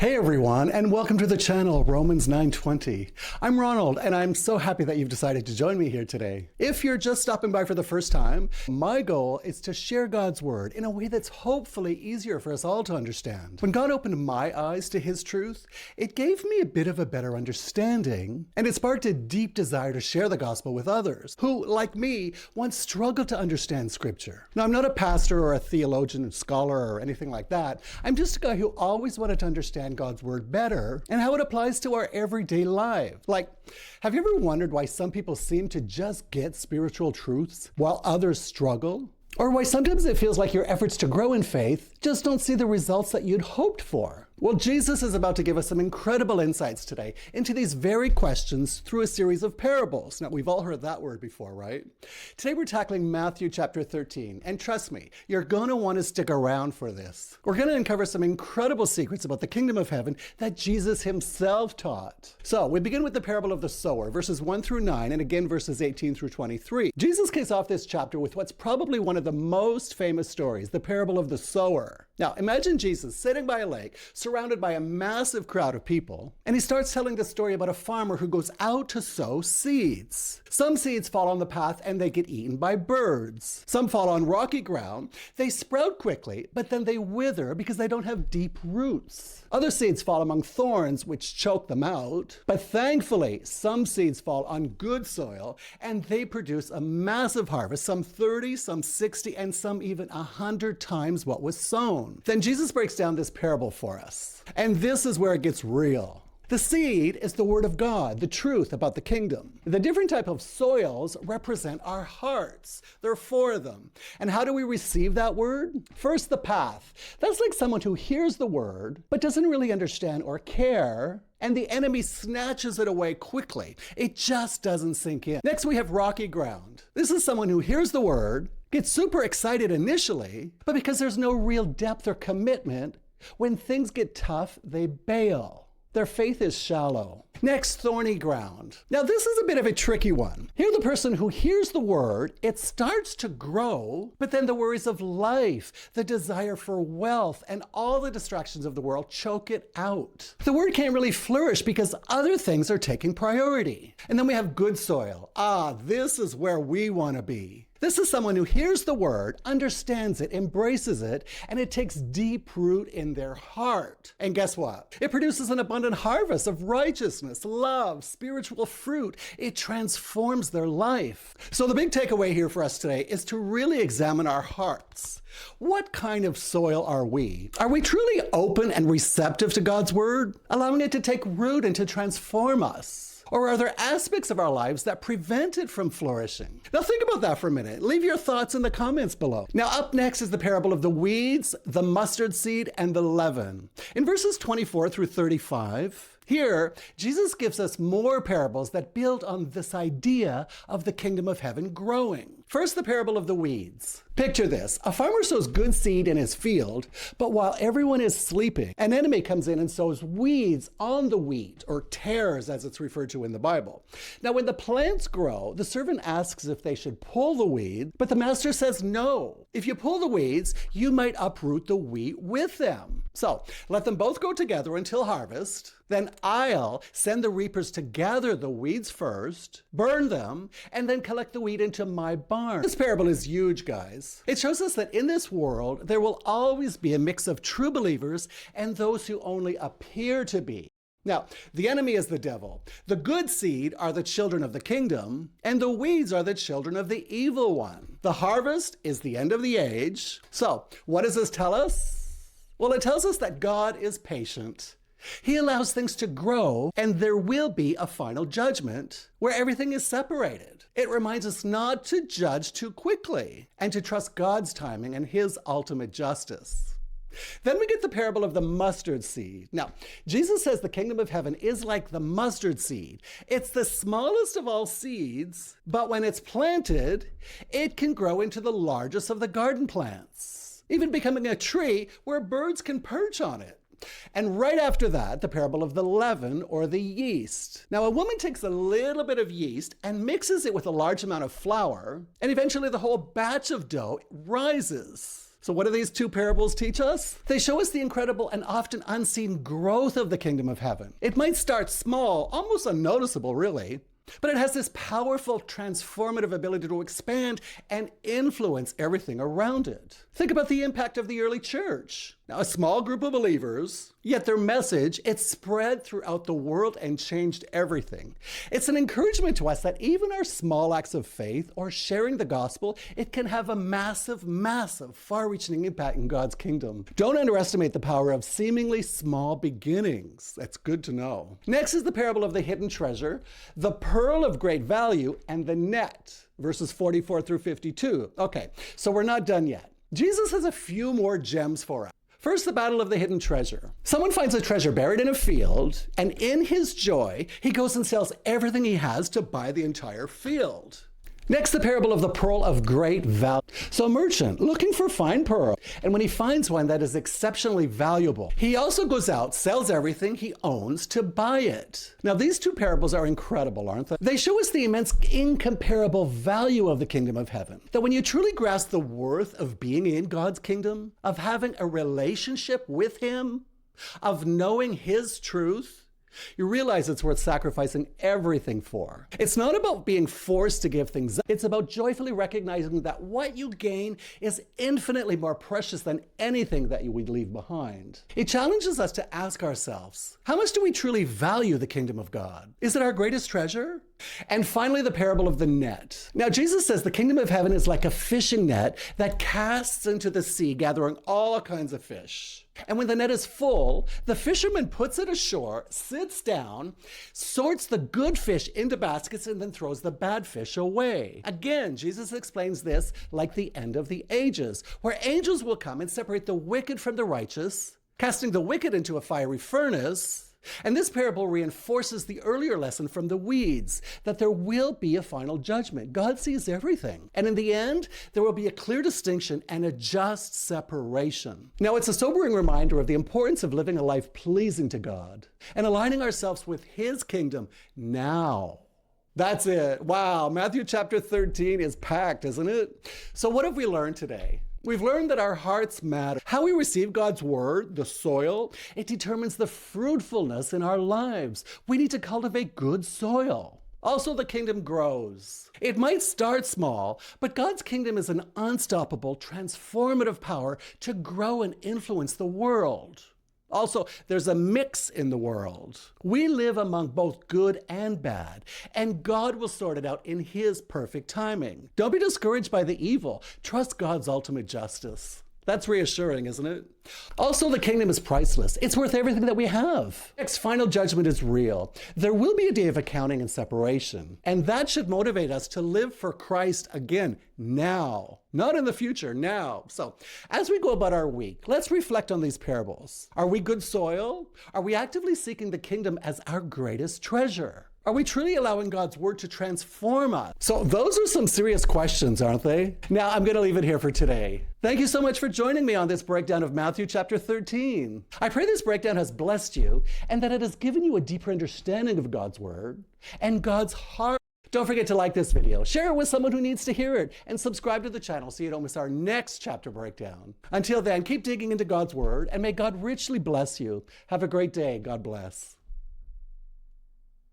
Hey everyone, and welcome to the channel, Romans 9:20. I'm Ronald, and I'm so happy that you've decided to join me here today. If you're just stopping by for the first time, my goal is to share God's word in a way that's hopefully easier for us all to understand. When God opened my eyes to his truth, it gave me a bit of a better understanding, and it sparked a deep desire to share the gospel with others who, like me, once struggled to understand scripture. Now, I'm not a pastor or a theologian, scholar, or anything like that. I'm just a guy who always wanted to understand God's word better and how it applies to our everyday lives. Like, have you ever wondered why some people seem to just get spiritual truths while others struggle? Or why sometimes it feels like your efforts to grow in faith just don't see the results that you'd hoped for? Well, Jesus is about to give us some incredible insights today into these very questions through a series of parables. Now, we've all heard that word before, right? Today we're tackling Matthew chapter 13, and trust me, you're going to want to stick around for this. We're going to uncover some incredible secrets about the kingdom of heaven that Jesus himself taught. So, we begin with the parable of the sower, verses 1 through 9, and again verses 18 through 23. Jesus kicks off this chapter with what's probably one of the most famous stories, the parable of the sower. Now, imagine Jesus sitting by a lake, surrounded by a massive crowd of people, and he starts telling the story about a farmer who goes out to sow seeds. Some seeds fall on the path and they get eaten by birds. Some fall on rocky ground. They sprout quickly, but then they wither because they don't have deep roots. Other seeds fall among thorns, which choke them out. But thankfully, some seeds fall on good soil, and they produce a massive harvest, some 30, some 60, and some even 100 times what was sown. Then Jesus breaks down this parable for us. And this is where it gets real. The seed is the word of God, the truth about the kingdom. The different type of soils represent our hearts. There are 4 of them. And how do we receive that word? First, the path. That's like someone who hears the word, but doesn't really understand or care, and the enemy snatches it away quickly. It just doesn't sink in. Next, we have rocky ground. This is someone who hears the word, gets super excited initially, but because there's no real depth or commitment, when things get tough, they bail. Their faith is shallow. Next, thorny ground. Now, this is a bit of a tricky one. Here, the person who hears the word, it starts to grow, but then the worries of life, the desire for wealth, and all the distractions of the world choke it out. The word can't really flourish because other things are taking priority. And then we have good soil. This is where we want to be. This is someone who hears the word, understands it, embraces it, and it takes deep root in their heart. And guess what? It produces an abundant harvest of righteousness, love, spiritual fruit. It transforms their life. So the big takeaway here for us today is to really examine our hearts. What kind of soil are we? Are we truly open and receptive to God's word, allowing it to take root and to transform us? Or are there aspects of our lives that prevent it from flourishing? Now think about that for a minute. Leave your thoughts in the comments below. Now up next is the parable of the weeds, the mustard seed, and the leaven. In verses 24 through 35, here, Jesus gives us more parables that build on this idea of the kingdom of heaven growing. First, the parable of the weeds. Picture this. A farmer sows good seed in his field, but while everyone is sleeping, an enemy comes in and sows weeds on the wheat, or tares as it's referred to in the Bible. Now, when the plants grow, the servant asks if they should pull the weed, but the master says no. If you pull the weeds, you might uproot the wheat with them. So, let them both go together until harvest. Then I'll send the reapers to gather the weeds first, burn them, and then collect the wheat into my barn. This parable is huge, guys. It shows us that in this world, there will always be a mix of true believers and those who only appear to be. Now, the enemy is the devil. The good seed are the children of the kingdom, and the weeds are the children of the evil one. The harvest is the end of the age. So, what does this tell us? Well, it tells us that God is patient. He allows things to grow, and there will be a final judgment where everything is separated. It reminds us not to judge too quickly and to trust God's timing and his ultimate justice. Then we get the parable of the mustard seed. Now, Jesus says the kingdom of heaven is like the mustard seed. It's the smallest of all seeds, but when it's planted, it can grow into the largest of the garden plants, even becoming a tree where birds can perch on it. And right after that, the parable of the leaven or the yeast. Now, a woman takes a little bit of yeast and mixes it with a large amount of flour, and eventually the whole batch of dough rises. So what do these two parables teach us? They show us the incredible and often unseen growth of the kingdom of heaven. It might start small, almost unnoticeable really, but it has this powerful, transformative ability to expand and influence everything around it. Think about the impact of the early church. Now, a small group of believers, yet their message, it spread throughout the world and changed everything. It's an encouragement to us that even our small acts of faith or sharing the gospel, it can have a massive, massive, far-reaching impact in God's kingdom. Don't underestimate the power of seemingly small beginnings. That's good to know. Next is the parable of the hidden treasure, the pearl of great value, and the net, verses 44 through 52. Okay, so we're not done yet. Jesus has a few more gems for us. First, the battle of the hidden treasure. Someone finds a treasure buried in a field, and in his joy, he goes and sells everything he has to buy the entire field. Next, the parable of the pearl of great value. So a merchant looking for fine pearl, and when he finds one that is exceptionally valuable, he also goes out, sells everything he owns to buy it. Now, these two parables are incredible, aren't they? They show us the immense, incomparable value of the kingdom of heaven. That when you truly grasp the worth of being in God's kingdom, of having a relationship with him, of knowing his truth, you realize it's worth sacrificing everything for. It's not about being forced to give things up. It's about joyfully recognizing that what you gain is infinitely more precious than anything that you would leave behind. It challenges us to ask ourselves, how much do we truly value the kingdom of God? Is it our greatest treasure? And finally, the parable of the net. Now, Jesus says the kingdom of heaven is like a fishing net that casts into the sea, gathering all kinds of fish. And when the net is full, the fisherman puts it ashore, sits down, sorts the good fish into baskets, and then throws the bad fish away. Again, Jesus explains this like the end of the ages, where angels will come and separate the wicked from the righteous, casting the wicked into a fiery furnace. And this parable reinforces the earlier lesson from the weeds, that there will be a final judgment. God sees everything. And in the end, there will be a clear distinction and a just separation. Now, it's a sobering reminder of the importance of living a life pleasing to God and aligning ourselves with his kingdom now. That's it. Wow, Matthew chapter 13 is packed, isn't it? So what have we learned today? We've learned that our hearts matter. How we receive God's word, the soil, it determines the fruitfulness in our lives. We need to cultivate good soil. Also, the kingdom grows. It might start small, but God's kingdom is an unstoppable, transformative power to grow and influence the world. Also, there's a mix in the world. We live among both good and bad, and God will sort it out in his perfect timing. Don't be discouraged by the evil. Trust God's ultimate justice. That's reassuring, isn't it? Also, the kingdom is priceless. It's worth everything that we have. Next, final judgment is real. There will be a day of accounting and separation, and that should motivate us to live for Christ again, now. Not in the future, now. So, as we go about our week, let's reflect on these parables. Are we good soil? Are we actively seeking the kingdom as our greatest treasure? Are we truly allowing God's word to transform us? So those are some serious questions, aren't they? Now, I'm going to leave it here for today. Thank you so much for joining me on this breakdown of Matthew chapter 13. I pray this breakdown has blessed you and that it has given you a deeper understanding of God's word and God's heart. Don't forget to like this video, share it with someone who needs to hear it, and subscribe to the channel so you don't miss our next chapter breakdown. Until then, keep digging into God's word, and may God richly bless you. Have a great day. God bless.